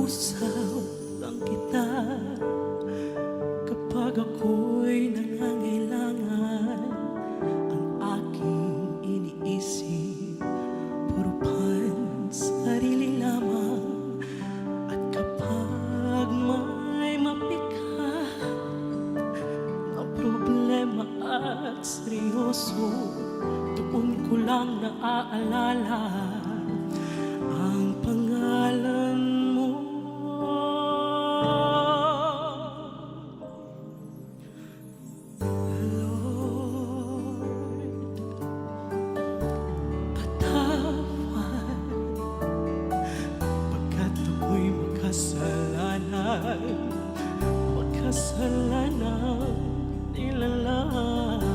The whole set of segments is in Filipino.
Kausap lang kita kapag ako'y nangangailangan. Ang aking iniisip, puro sarili lamang. At kapag may mabigat na problema at seryoso, doon ko lang naaalala ang pangalan mo. Lord, patawad pagkat ako'y makasalanan, makasalanan nilalang.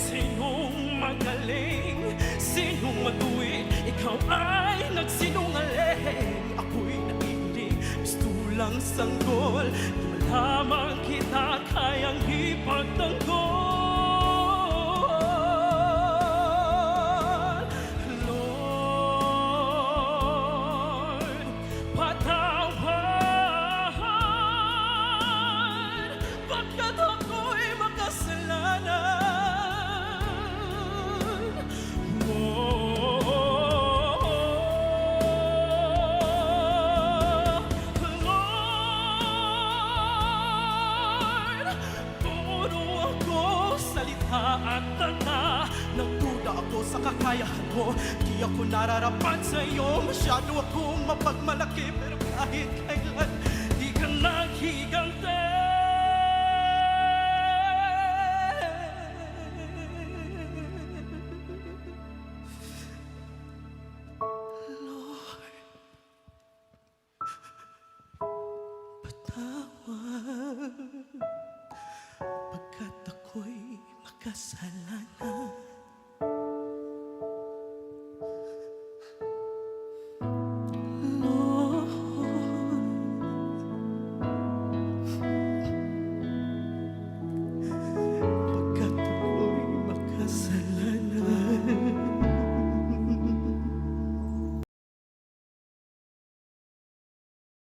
Sinong magaling, sinong matuwid, ikaw ay nagsinungaling. Ako'y naiinig, gusto lang sanggol, di malamang kita kayang ipagtanggol. Lord, patawad pagkat ako'y makasalanan. At tanda, nagduda ako sa kakayahan mo. Di ako nararapat sa'yo, masyado akong mapagmalaki. Pero kahit kailan, di ka naghigante. Lord, patawad pagkat ako'y makasalanan.